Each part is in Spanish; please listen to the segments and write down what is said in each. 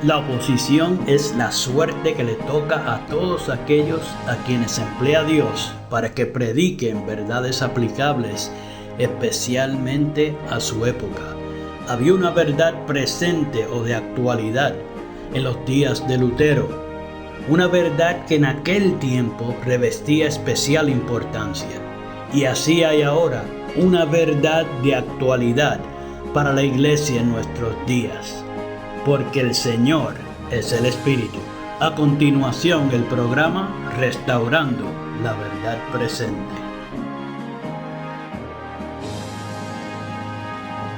La oposición es la suerte que le toca a todos aquellos a quienes emplea Dios para que prediquen verdades aplicables, especialmente a su época. Había una verdad presente o de actualidad en los días de Lutero, una verdad que en aquel tiempo revestía especial importancia. Y así hay ahora una verdad de actualidad para la iglesia en nuestros días. Porque el Señor es el Espíritu. A continuación, el programa Restaurando la Verdad Presente.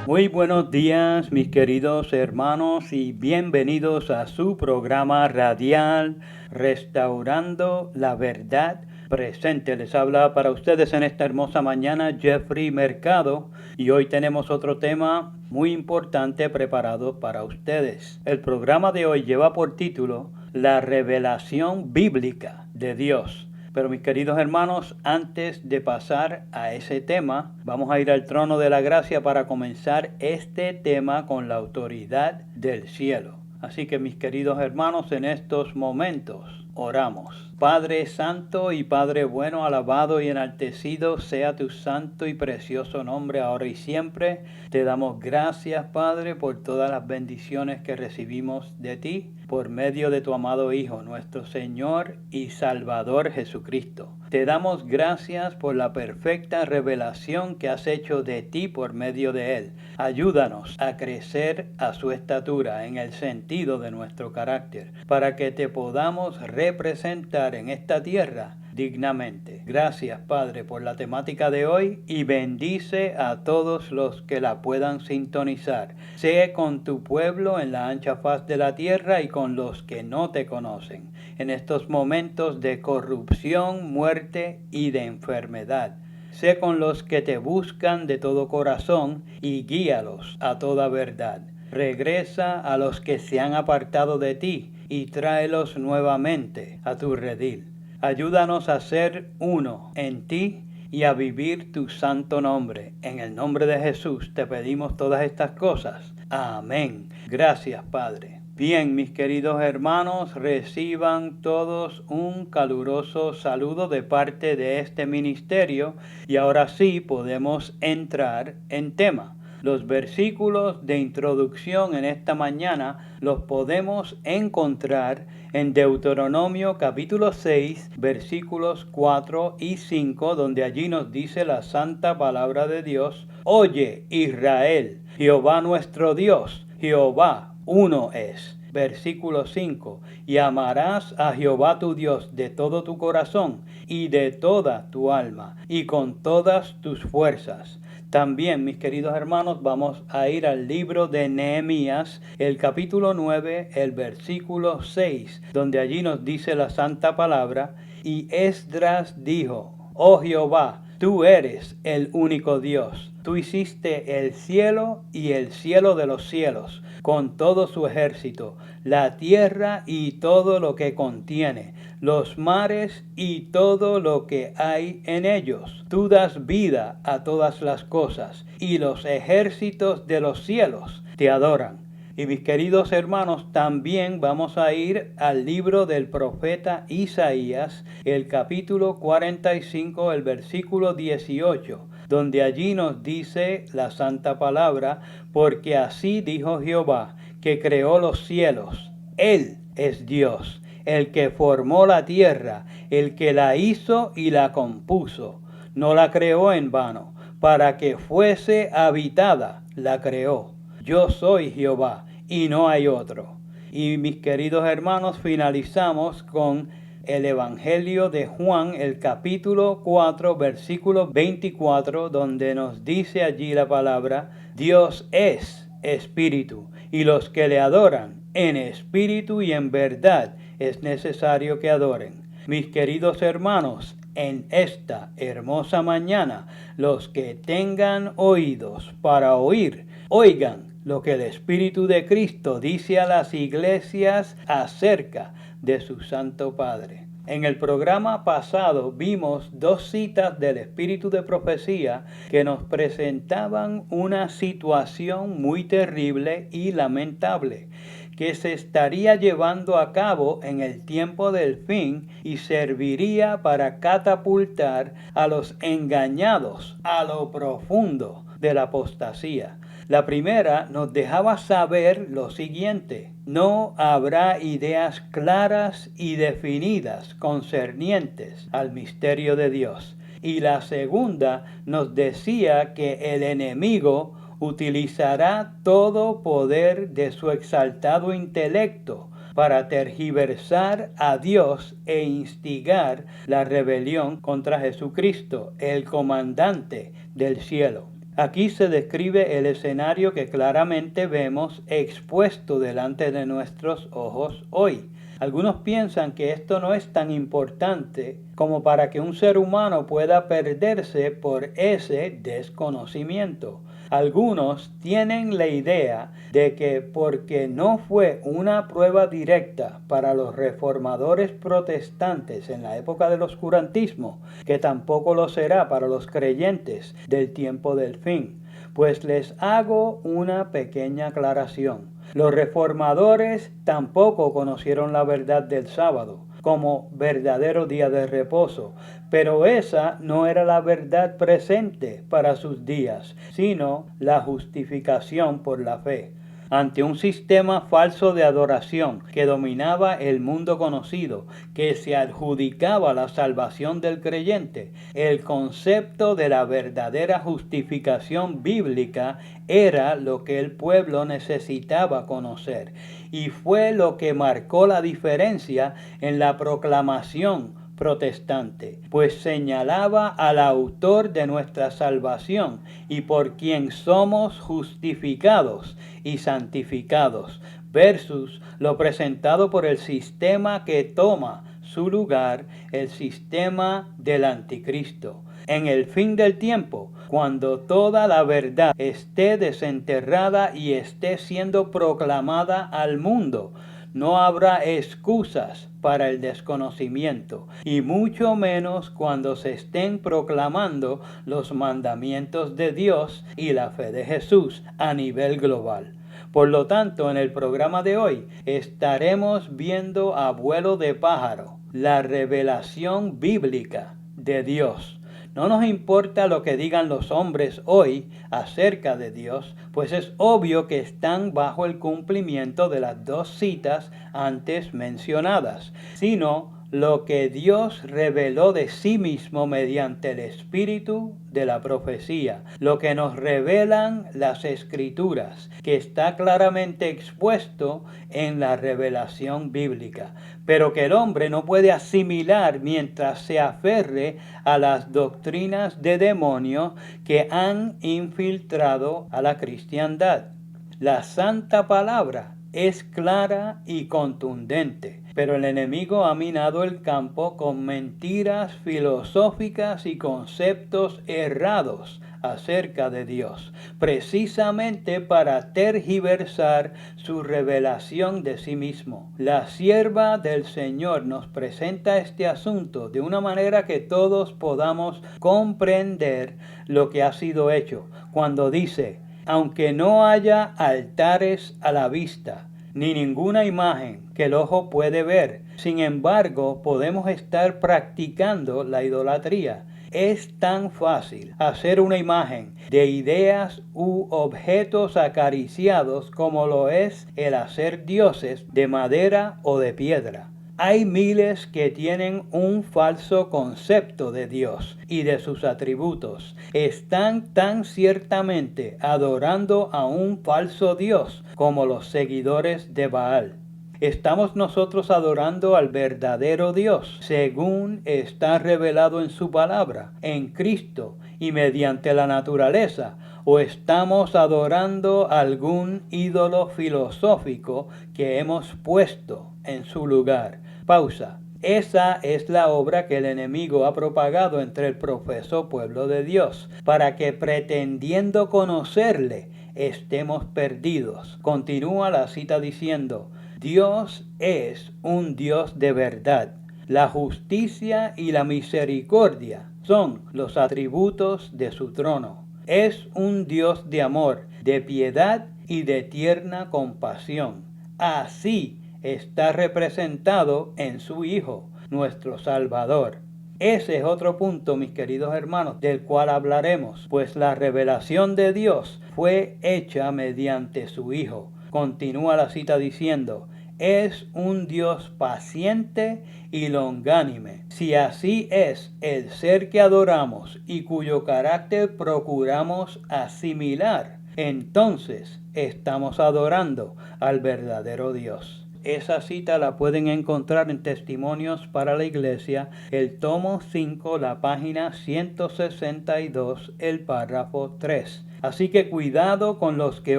Muy buenos días, mis queridos hermanos, y bienvenidos a su programa radial Restaurando la Verdad Presente. Les habla para ustedes en esta hermosa mañana Jeffrey Mercado, y hoy tenemos otro tema muy importante preparado para ustedes. El programa de hoy lleva por título La revelación bíblica de Dios. Pero mis queridos hermanos, antes de pasar a ese tema, vamos a ir al trono de la gracia para comenzar este tema con la autoridad del cielo. Así que mis queridos hermanos, en estos momentos oramos. Padre santo y Padre bueno, alabado y enaltecido sea tu santo y precioso nombre ahora y siempre. Te damos gracias, Padre, por todas las bendiciones que recibimos de ti por medio de tu amado Hijo, nuestro Señor y Salvador Jesucristo. Te damos gracias por la perfecta revelación que has hecho de ti por medio de Él. Ayúdanos a crecer a su estatura en el sentido de nuestro carácter, para que te podamos representar en esta tierra dignamente. Gracias, Padre, por la temática de hoy y bendice a todos los que la puedan sintonizar. Sé con tu pueblo en la ancha faz de la tierra y con los que no te conocen, en estos momentos de corrupción, muerte y de enfermedad. Sé con los que te buscan de todo corazón y guíalos a toda verdad. Regresa a los que se han apartado de ti y tráelos nuevamente a tu redil. Ayúdanos a ser uno en ti y a vivir tu santo nombre. En el nombre de Jesús te pedimos todas estas cosas. Amén. Gracias, Padre. Bien, mis queridos hermanos, reciban todos un caluroso saludo de parte de este ministerio y ahora sí podemos entrar en tema. Los versículos de introducción en esta mañana los podemos encontrar en Deuteronomio capítulo 6, versículos 4 y 5, donde allí nos dice la santa palabra de Dios: Oye, Israel, Jehová nuestro Dios, Jehová uno es. Versículo 5, y amarás a Jehová tu Dios de todo tu corazón y de toda tu alma y con todas tus fuerzas. También, mis queridos hermanos, vamos a ir al libro de Nehemías, el capítulo 9, el versículo 6, donde allí nos dice la santa palabra: y Esdras dijo: Oh Jehová, tú eres el único Dios. Tú hiciste el cielo y el cielo de los cielos, con todo su ejército, la tierra y todo lo que contiene, los mares y todo lo que hay en ellos. Tú das vida a todas las cosas, y los ejércitos de los cielos te adoran. Y mis queridos hermanos, también vamos a ir al libro del profeta Isaías, el capítulo 45, el versículo 18, donde allí nos dice la santa palabra: porque así dijo Jehová, que creó los cielos. Él es Dios, el que formó la tierra, el que la hizo y la compuso. No la creó en vano, para que fuese habitada, la creó. Yo soy Jehová y no hay otro. Y mis queridos hermanos, finalizamos con el Evangelio de Juan, el capítulo 4, versículo 24, donde nos dice allí la palabra: Dios es espíritu, y los que le adoran en espíritu y en verdad es necesario que adoren. Mis queridos hermanos, en esta hermosa mañana, los que tengan oídos para oír, oigan lo que el Espíritu de Cristo dice a las iglesias acerca de su Santo Padre. En el programa pasado vimos dos citas del Espíritu de Profecía que nos presentaban una situación muy terrible y lamentable, que se estaría llevando a cabo en el tiempo del fin y serviría para catapultar a los engañados a lo profundo de la apostasía. La primera nos dejaba saber lo siguiente: no habrá ideas claras y definidas concernientes al misterio de Dios. Y la segunda nos decía que el enemigo utilizará todo poder de su exaltado intelecto para tergiversar a Dios e instigar la rebelión contra Jesucristo, el comandante del cielo. Aquí se describe el escenario que claramente vemos expuesto delante de nuestros ojos hoy. Algunos piensan que esto no es tan importante como para que un ser humano pueda perderse por ese desconocimiento. Algunos tienen la idea de que porque no fue una prueba directa para los reformadores protestantes en la época del oscurantismo, que tampoco lo será para los creyentes del tiempo del fin. Pues les hago una pequeña aclaración. Los reformadores tampoco conocieron la verdad del sábado como verdadero día de reposo, pero esa no era la verdad presente para sus días, sino la justificación por la fe. Ante un sistema falso de adoración que dominaba el mundo conocido, que se adjudicaba la salvación del creyente, el concepto de la verdadera justificación bíblica era lo que el pueblo necesitaba conocer, y fue lo que marcó la diferencia en la proclamación protestante, pues señalaba al autor de nuestra salvación y por quien somos justificados y santificados, versus lo presentado por el sistema que toma su lugar, el sistema del anticristo. En el fin del tiempo, cuando toda la verdad esté desenterrada y esté siendo proclamada al mundo, no habrá excusas para el desconocimiento, y mucho menos cuando se estén proclamando los mandamientos de Dios y la fe de Jesús a nivel global. Por lo tanto, en el programa de hoy estaremos viendo a vuelo de pájaro la revelación bíblica de Dios. No nos importa lo que digan los hombres hoy acerca de Dios, pues es obvio que están bajo el cumplimiento de las dos citas antes mencionadas, sino lo que Dios reveló de sí mismo mediante el espíritu de la profecía, lo que nos revelan las Escrituras, que está claramente expuesto en la revelación bíblica, pero que el hombre no puede asimilar mientras se aferre a las doctrinas de demonios que han infiltrado a la cristiandad. La santa palabra es clara y contundente, pero el enemigo ha minado el campo con mentiras filosóficas y conceptos errados acerca de Dios, precisamente para tergiversar su revelación de sí mismo. La sierva del Señor nos presenta este asunto de una manera que todos podamos comprender lo que ha sido hecho, cuando dice: aunque no haya altares a la vista, ni ninguna imagen que el ojo puede ver, sin embargo, podemos estar practicando la idolatría. Es tan fácil hacer una imagen de ideas u objetos acariciados como lo es el hacer dioses de madera o de piedra. Hay miles que tienen un falso concepto de Dios y de sus atributos. Están tan ciertamente adorando a un falso Dios como los seguidores de Baal. ¿Estamos nosotros adorando al verdadero Dios según está revelado en su palabra, en Cristo y mediante la naturaleza? ¿O estamos adorando algún ídolo filosófico que hemos puesto en su lugar? Pausa. Esa es la obra que el enemigo ha propagado entre el profeso pueblo de Dios, para que pretendiendo conocerle, estemos perdidos. Continúa la cita diciendo: Dios es un Dios de verdad. La justicia y la misericordia son los atributos de su trono. Es un Dios de amor, de piedad y de tierna compasión. así está representado en su Hijo, nuestro Salvador. Ese es otro punto, mis queridos hermanos, del cual hablaremos, pues la revelación de Dios fue hecha mediante su Hijo. Continúa la cita diciendo, es un Dios paciente y longánime. Si así es el ser que adoramos y cuyo carácter procuramos asimilar, entonces estamos adorando al verdadero Dios. Esa cita la pueden encontrar en Testimonios para la Iglesia, el tomo 5, la página 162, el párrafo 3. Así que cuidado con los que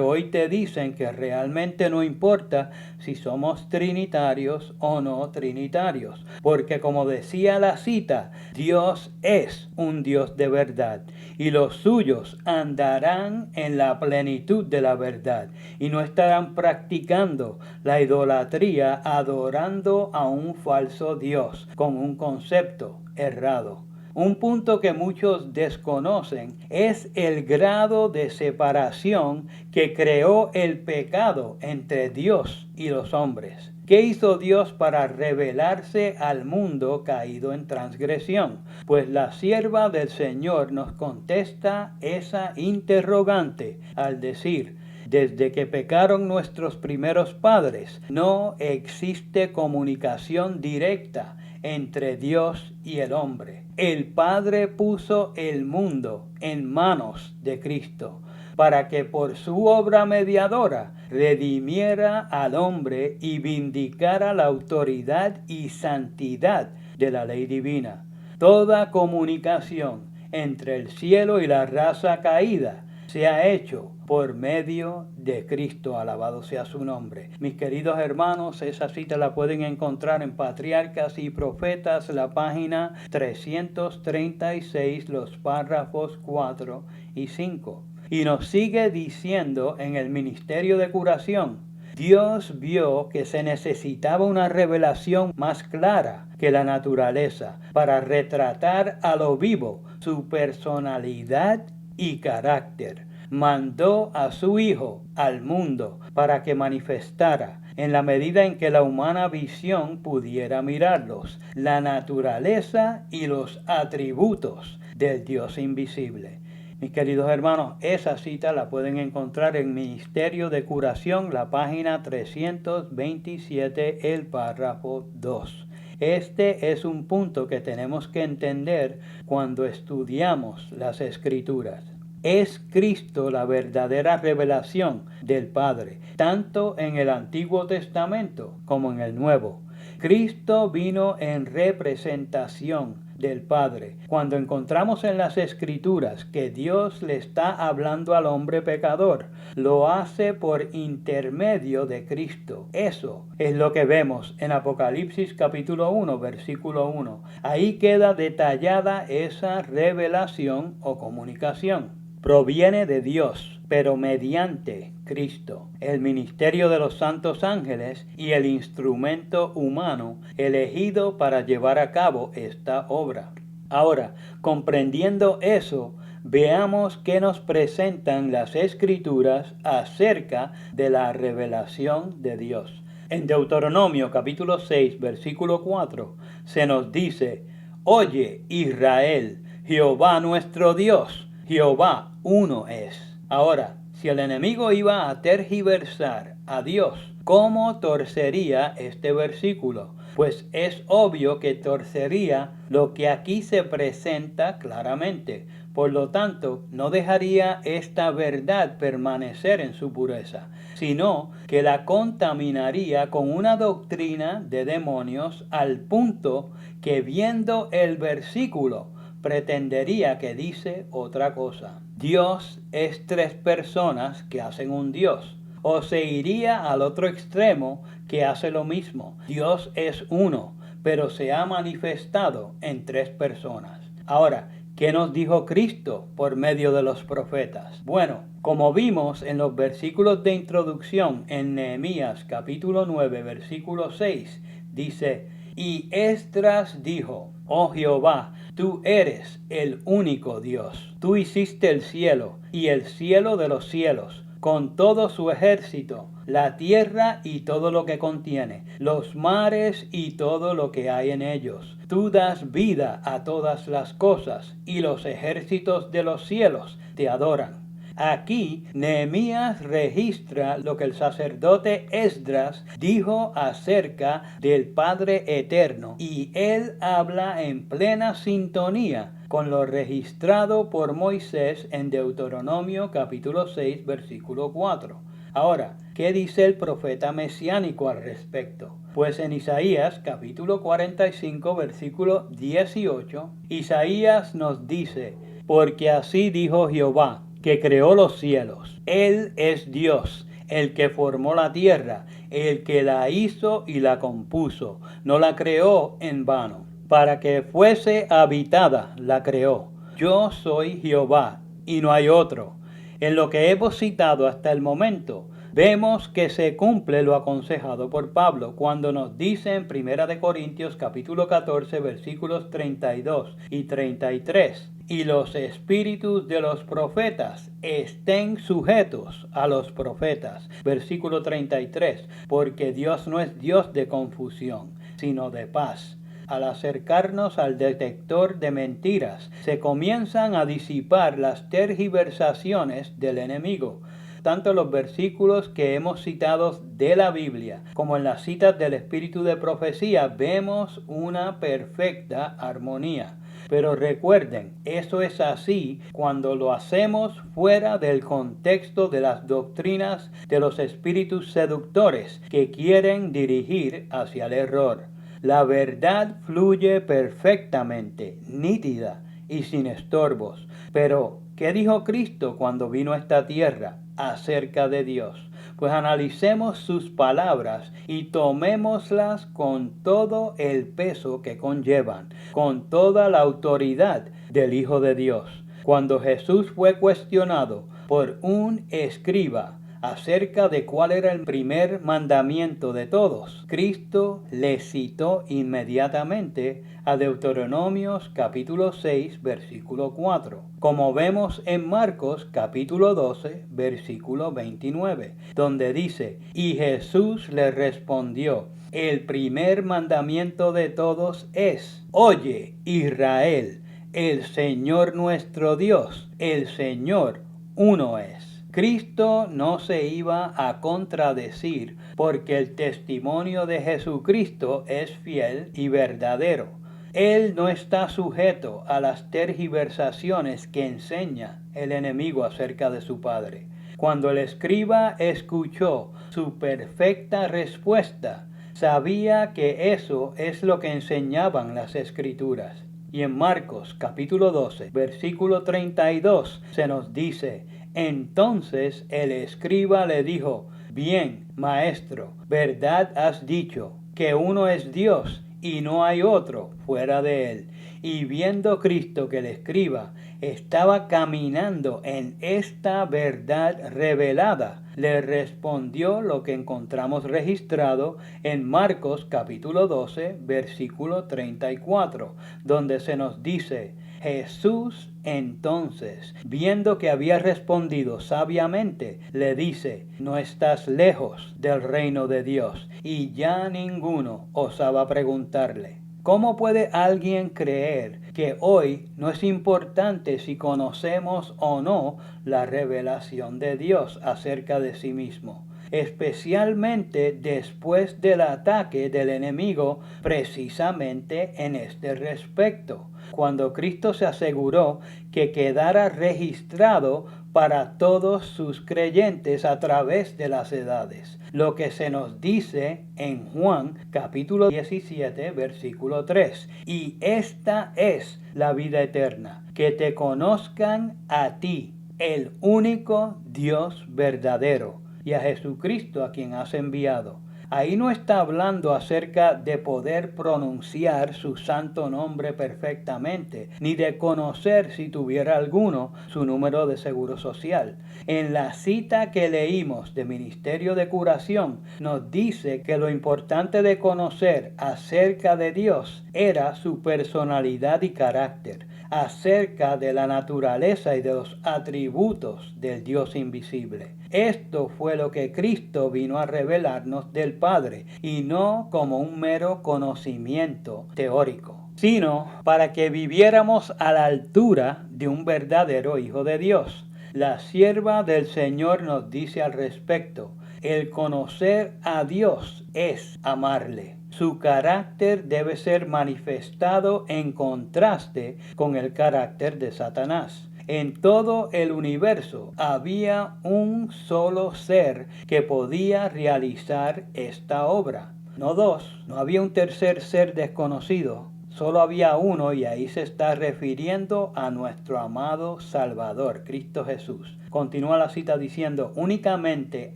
hoy te dicen que realmente no importa si somos trinitarios o no trinitarios, porque como decía la cita, Dios es un Dios de verdad y los suyos andarán en la plenitud de la verdad y no estarán practicando la idolatría adorando a un falso Dios con un concepto errado. Un punto que muchos desconocen es el grado de separación que creó el pecado entre Dios y los hombres. ¿Qué hizo Dios para revelarse al mundo caído en transgresión? Pues la sierva del Señor nos contesta esa interrogante al decir, desde que pecaron nuestros primeros padres, no existe comunicación directa entre Dios y el hombre. El Padre puso el mundo en manos de Cristo para que por su obra mediadora redimiera al hombre y vindicara la autoridad y santidad de la ley divina. Toda comunicación entre el cielo y la raza caída se ha hecho por medio de Cristo, alabado sea su nombre. Mis queridos hermanos, esa cita la pueden encontrar en Patriarcas y Profetas, la página 336, los párrafos 4 y 5. Y nos sigue diciendo en el ministerio de curación, Dios vio que se necesitaba una revelación más clara que la naturaleza para retratar a lo vivo su personalidad y carácter. Mandó a su Hijo al mundo para que manifestara, en la medida en que la humana visión pudiera mirarlos, la naturaleza y los atributos del Dios invisible. Mis queridos hermanos, esa cita la pueden encontrar en Ministerio de Curación, la página 327, el párrafo 2. Este es un punto que tenemos que entender cuando estudiamos las Escrituras. Es Cristo la verdadera revelación del Padre, tanto en el Antiguo Testamento como en el Nuevo. Cristo vino en representación del Padre. Cuando encontramos en las Escrituras que Dios le está hablando al hombre pecador, lo hace por intermedio de Cristo. Eso es lo que vemos en Apocalipsis capítulo 1, versículo 1. Ahí queda detallada esa revelación o comunicación. Proviene de Dios, pero mediante Cristo, el ministerio de los santos ángeles y el instrumento humano elegido para llevar a cabo esta obra. Ahora, comprendiendo eso, veamos qué nos presentan las Escrituras acerca de la revelación de Dios. En Deuteronomio capítulo 6, versículo 4, se nos dice, Oye, Israel, Jehová nuestro Dios, Jehová uno es. Ahora, si el enemigo iba a tergiversar a Dios, ¿cómo torcería este versículo? Pues es obvio que torcería lo que aquí se presenta claramente. Por lo tanto, no dejaría esta verdad permanecer en su pureza, sino que la contaminaría con una doctrina de demonios al punto que viendo el versículo pretendería que dice otra cosa. Dios es tres personas que hacen un Dios. O se iría al otro extremo que hace lo mismo. Dios es uno, pero se ha manifestado en tres personas. Ahora, ¿qué nos dijo Cristo por medio de los profetas? Bueno, como vimos en los versículos de introducción en Nehemías capítulo 9, versículo 6, dice, y Esdras dijo, oh Jehová, tú eres el único Dios. Tú hiciste el cielo y el cielo de los cielos, con todo su ejército, la tierra y todo lo que contiene, los mares y todo lo que hay en ellos. Tú das vida a todas las cosas, y los ejércitos de los cielos te adoran. Aquí Nehemías registra lo que el sacerdote Esdras dijo acerca del Padre Eterno, y él habla en plena sintonía con lo registrado por Moisés en Deuteronomio capítulo 6 versículo 4. Ahora, ¿qué dice el profeta mesiánico al respecto? Pues en Isaías capítulo 45 versículo 18, Isaías nos dice: porque así dijo Jehová, que creó los cielos. Él es Dios, el que formó la tierra, el que la hizo y la compuso. No la creó en vano. Para que fuese habitada, la creó. Yo soy Jehová, y no hay otro. En lo que hemos citado hasta el momento, vemos que se cumple lo aconsejado por Pablo cuando nos dice en 1 Corintios capítulo 14 versículos 32 y 33: y los espíritus de los profetas estén sujetos a los profetas. Versículo 33, porque Dios no es Dios de confusión, sino de paz. Al acercarnos al detector de mentiras, se comienzan a disipar las tergiversaciones del enemigo. Tanto los versículos que hemos citado de la Biblia como en las citas del espíritu de profecía vemos una perfecta armonía. Pero recuerden, eso es así cuando lo hacemos fuera del contexto de las doctrinas de los espíritus seductores que quieren dirigir hacia el error. La verdad fluye perfectamente, nítida y sin estorbos. Pero, ¿qué dijo Cristo cuando vino a esta tierra acerca de Dios? Pues analicemos sus palabras y tomémoslas con todo el peso que conllevan, con toda la autoridad del Hijo de Dios. Cuando Jesús fue cuestionado por un escriba acerca de cuál era el primer mandamiento de todos, Cristo le citó inmediatamente a Deuteronomios capítulo 6 versículo 4, como vemos en Marcos capítulo 12 versículo 29, donde dice: y Jesús le respondió: el primer mandamiento de todos es: oye, Israel, el Señor nuestro Dios, el Señor uno es. Cristo no se iba a contradecir porque el testimonio de Jesucristo es fiel y verdadero. Él no está sujeto a las tergiversaciones que enseña el enemigo acerca de su Padre. Cuando el escriba escuchó su perfecta respuesta, sabía que eso es lo que enseñaban las Escrituras. Y en Marcos capítulo 12, versículo 32 se nos dice: entonces el escriba le dijo: bien, maestro, verdad has dicho, que uno es Dios y no hay otro fuera de él. Y viendo Cristo que el escriba estaba caminando en esta verdad revelada, le respondió lo que encontramos registrado en Marcos capítulo 12, versículo 34, donde se nos dice: Jesús entonces, viendo que había respondido sabiamente, le dice: no estás lejos del reino de Dios. Y ya ninguno osaba preguntarle. ¿Cómo puede alguien creer que hoy no es importante si conocemos o no la revelación de Dios acerca de sí mismo? Especialmente después del ataque del enemigo precisamente en este respecto, cuando Cristo se aseguró que quedara registrado para todos sus creyentes a través de las edades, lo que se nos dice en Juan capítulo 17 versículo 3: y esta es la vida eterna, que te conozcan a ti, el único Dios verdadero, y a Jesucristo a quien has enviado. Ahí no está hablando acerca de poder pronunciar su santo nombre perfectamente, ni de conocer, si tuviera alguno, su número de seguro social. En la cita que leímos de Ministerio de Curación, nos dice que lo importante de conocer acerca de Dios era su personalidad y carácter. acerca de la naturaleza y de los atributos del Dios invisible. Esto fue lo que Cristo vino a revelarnos del Padre, y no como un mero conocimiento teórico, sino para que viviéramos a la altura de un verdadero Hijo de Dios. La sierva del Señor nos dice al respecto: el conocer a Dios es amarle. Su carácter debe ser manifestado en contraste con el carácter de Satanás. En todo el universo había un solo ser que podía realizar esta obra. No dos, no había un tercer ser desconocido. Solo había uno, y ahí se está refiriendo a nuestro amado Salvador, Cristo Jesús. Continúa la cita diciendo: únicamente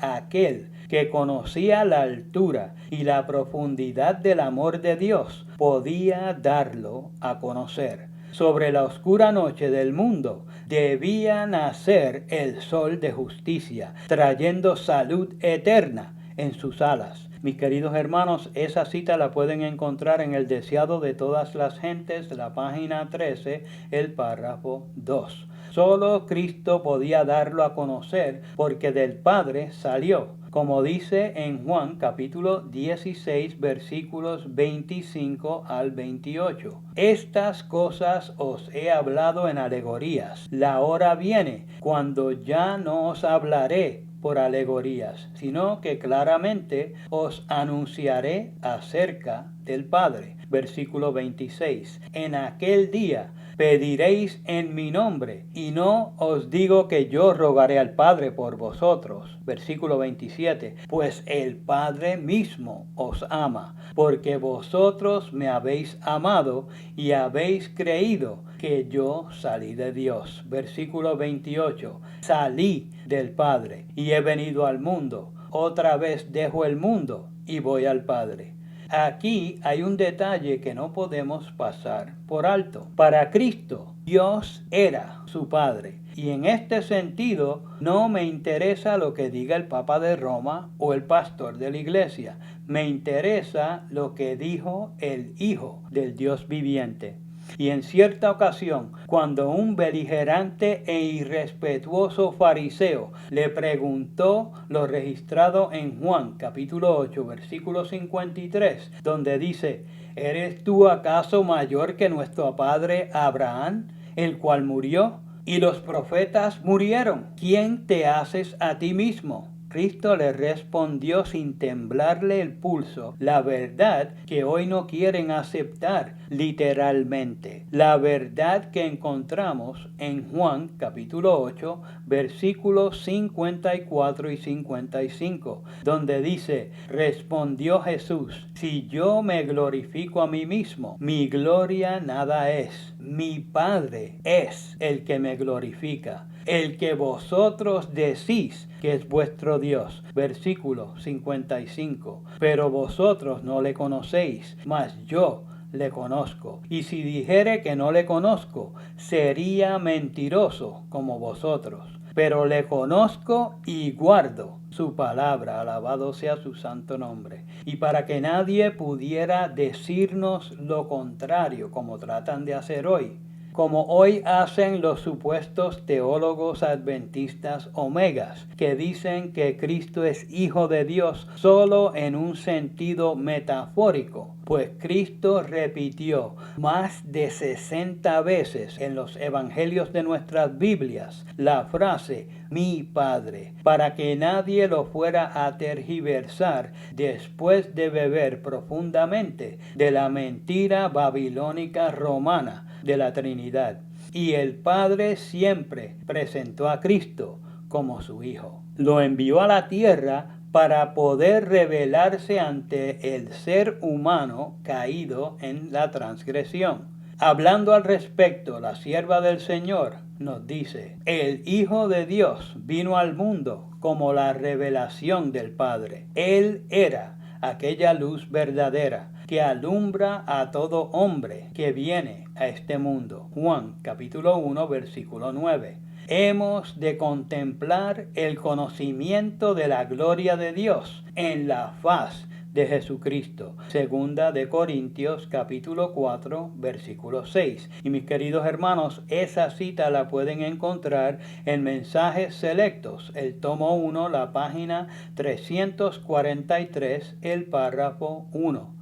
aquel que conocía la altura y la profundidad del amor de Dios podía darlo a conocer. Sobre la oscura noche del mundo debía nacer el sol de justicia, trayendo salud eterna en sus alas. Mis queridos hermanos, esa cita la pueden encontrar en El Deseado de Todas las Gentes, la página 13, el párrafo 2. Solo Cristo podía darlo a conocer, porque del Padre salió, como dice en Juan capítulo 16 versículos 25 al 28. Estas cosas os he hablado en alegorías. La hora viene cuando ya no os hablaré por alegorías, sino que claramente os anunciaré acerca del Padre. Versículo 26. En aquel día pediréis en mi nombre, y no os digo que yo rogaré al Padre por vosotros. Versículo 27. Pues el Padre mismo os ama, porque vosotros me habéis amado y habéis creído que yo salí de Dios. Versículo 28. Salí del Padre y he venido al mundo. Otra vez dejo el mundo y voy al Padre. Aquí hay un detalle que no podemos pasar por alto. Para Cristo, Dios era su Padre. Y en este sentido, no me interesa lo que diga el Papa de Roma o el pastor de la iglesia. Me interesa lo que dijo el Hijo del Dios viviente. Y en cierta ocasión, cuando un beligerante e irrespetuoso fariseo le preguntó lo registrado en Juan capítulo 8 versículo 53, donde dice: ¿eres tú acaso mayor que nuestro padre Abraham, el cual murió? Y los profetas murieron. ¿Quién te haces a ti mismo? Cristo le respondió sin temblarle el pulso la verdad que hoy no quieren aceptar literalmente. La verdad que encontramos en Juan capítulo 8 versículos 54 y 55, donde dice: respondió Jesús: si yo me glorifico a mí mismo, mi gloria nada es. Mi Padre es el que me glorifica, el que vosotros decís que es vuestro Dios. Versículo 55. Pero vosotros no le conocéis, mas yo le conozco. Y si dijere que no le conozco, sería mentiroso como vosotros. Pero le conozco y guardo su palabra, alabado sea su santo nombre. Y para que nadie pudiera decirnos lo contrario, como tratan de hacer hoy, como hoy hacen los supuestos teólogos adventistas omegas, que dicen que Cristo es Hijo de Dios solo en un sentido metafórico, pues Cristo repitió más de 60 veces en los evangelios de nuestras Biblias la frase mi Padre, para que nadie lo fuera a tergiversar después de beber profundamente de la mentira babilónica romana de la Trinidad. Y el Padre siempre presentó a Cristo como su Hijo. Lo envió a la tierra para poder revelarse ante el ser humano caído en la transgresión. Hablando al respecto, la sierva del Señor nos dice: el Hijo de Dios vino al mundo como la revelación del Padre. Él era aquella luz verdadera que alumbra a todo hombre que viene a este mundo. Juan capítulo 1 versículo 9. Hemos de contemplar el conocimiento de la gloria de Dios en la faz de Jesucristo. Segunda de Corintios capítulo 4 versículo 6. Y mis queridos hermanos, esa cita la pueden encontrar en Mensajes Selectos, el tomo 1, la página 343, el párrafo 1.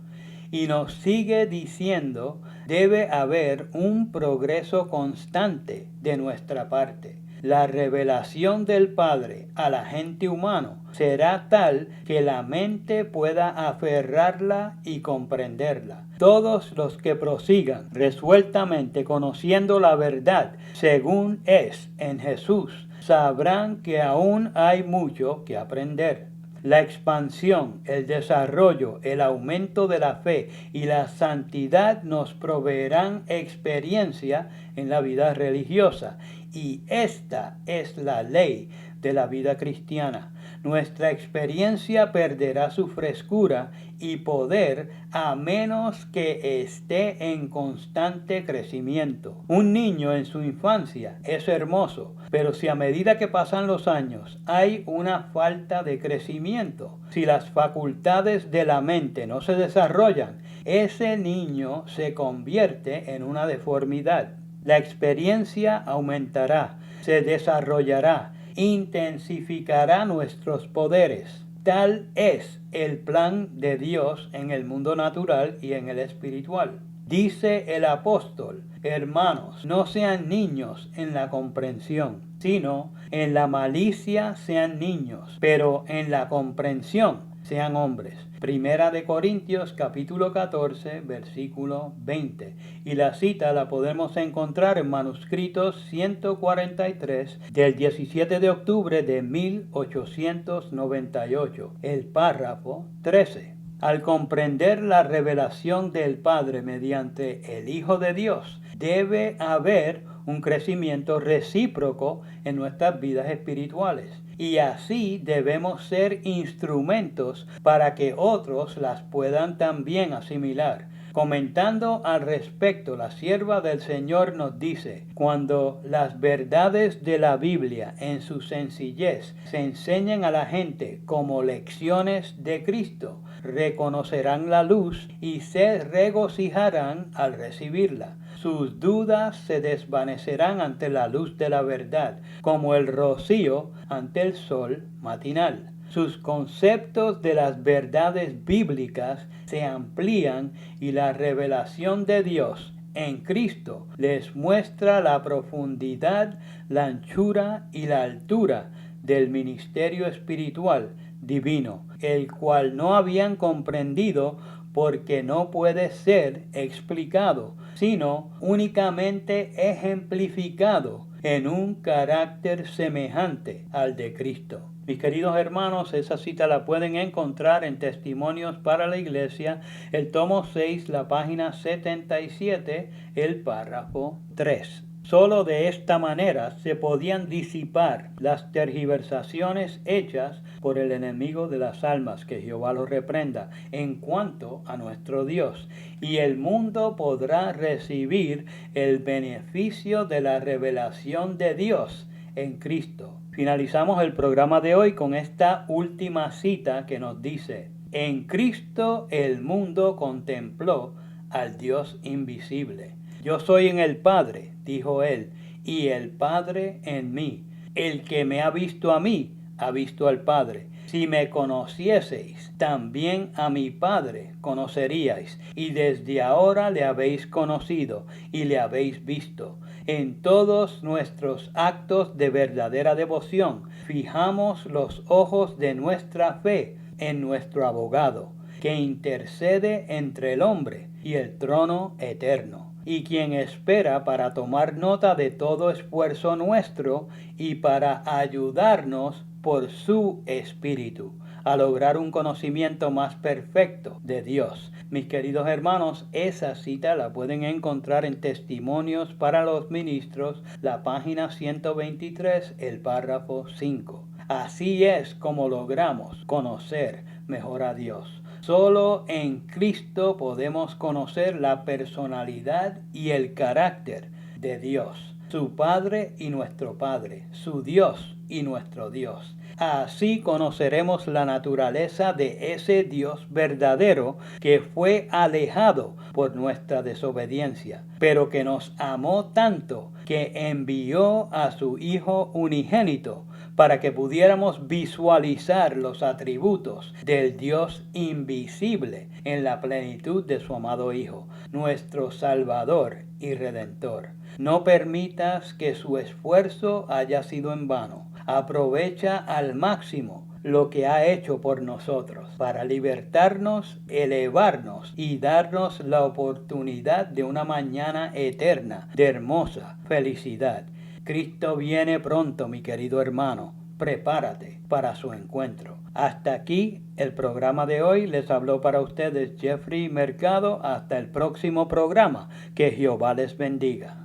Y nos sigue diciendo, debe haber un progreso constante de nuestra parte. La revelación del Padre al agente humano será tal que la mente pueda aferrarla y comprenderla. Todos los que prosigan resueltamente conociendo la verdad según es en Jesús, sabrán que aún hay mucho que aprender. La expansión, el desarrollo, el aumento de la fe y la santidad nos proveerán experiencia en la vida religiosa, y esta es la ley de la vida cristiana. Nuestra experiencia perderá su frescura y poder a menos que esté en constante crecimiento. Un niño en su infancia es hermoso, pero si a medida que pasan los años hay una falta de crecimiento, si las facultades de la mente no se desarrollan, ese niño se convierte en una deformidad. La experiencia aumentará, se desarrollará, intensificará nuestros poderes. Tal es el plan de Dios en el mundo natural y en el espiritual. Dice el apóstol, hermanos, no sean niños en la comprensión, sino en la malicia sean niños, pero en la comprensión sean hombres. Primera de Corintios capítulo 14 versículo 20. Y la cita la podemos encontrar en manuscritos 143 del 17 de octubre de 1898, el párrafo 13. Al comprender la revelación del Padre mediante el Hijo de Dios, debe haber un crecimiento recíproco en nuestras vidas espirituales. Y así debemos ser instrumentos para que otros las puedan también asimilar. Comentando al respecto, la sierva del Señor nos dice, cuando las verdades de la Biblia en su sencillez se enseñan a la gente como lecciones de Cristo, reconocerán la luz y se regocijarán al recibirla. Sus dudas se desvanecerán ante la luz de la verdad, como el rocío ante el sol matinal. Sus conceptos de las verdades bíblicas se amplían y la revelación de Dios en Cristo les muestra la profundidad, la anchura y la altura del ministerio espiritual divino, el cual no habían comprendido porque no puede ser explicado, sino únicamente ejemplificado en un carácter semejante al de Cristo. Mis queridos hermanos, esa cita la pueden encontrar en Testimonios para la Iglesia, el tomo 6, la página 77, el párrafo 3. Solo de esta manera se podían disipar las tergiversaciones hechas por el enemigo de las almas, que Jehová lo reprenda, en cuanto a nuestro Dios, y el mundo podrá recibir el beneficio de la revelación de Dios en Cristo. Finalizamos el programa de hoy con esta última cita que nos dice, en Cristo el mundo contempló al Dios invisible. Yo soy en el Padre, dijo él, y el Padre en mí. El que me ha visto a mí, ha visto al Padre. Si me conocieseis, también a mi Padre conoceríais, y desde ahora le habéis conocido y le habéis visto. En todos nuestros actos de verdadera devoción, fijamos los ojos de nuestra fe en nuestro abogado, que intercede entre el hombre y el trono eterno, y quien espera para tomar nota de todo esfuerzo nuestro y para ayudarnos por su Espíritu a lograr un conocimiento más perfecto de Dios. Mis queridos hermanos, esa cita la pueden encontrar en Testimonios para los Ministros, la página 123, el párrafo 5. Así es como logramos conocer mejor a Dios. Solo en Cristo podemos conocer la personalidad y el carácter de Dios, su Padre y nuestro Padre, su Dios y nuestro Dios. Así conoceremos la naturaleza de ese Dios verdadero que fue alejado por nuestra desobediencia, pero que nos amó tanto que envió a su Hijo unigénito para que pudiéramos visualizar los atributos del Dios invisible en la plenitud de su amado Hijo, nuestro Salvador y Redentor. No permitas que su esfuerzo haya sido en vano. Aprovecha al máximo lo que ha hecho por nosotros para libertarnos, elevarnos y darnos la oportunidad de una mañana eterna de hermosa felicidad. Cristo viene pronto, mi querido hermano. Prepárate para su encuentro. Hasta aquí el programa de hoy. Les habló para ustedes Jeffrey Mercado. Hasta el próximo programa. Que Jehová les bendiga.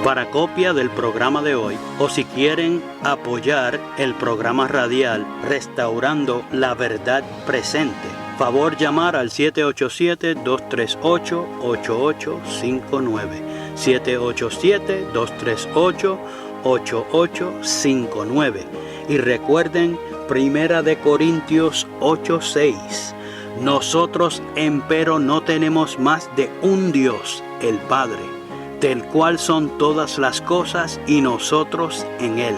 Para copia del programa de hoy, o si quieren apoyar el programa radial Restaurando la Verdad Presente, favor llamar al 787-238-8859. 787-238-8859. Y recuerden, 1 Corintios 8:6. Nosotros, empero, no tenemos más de un Dios, el Padre, del cual son todas las cosas y nosotros en Él,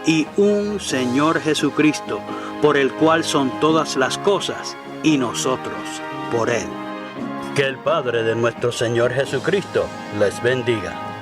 y un Señor Jesucristo, por el cual son todas las cosas y nosotros por Él. Que el Padre de nuestro Señor Jesucristo les bendiga.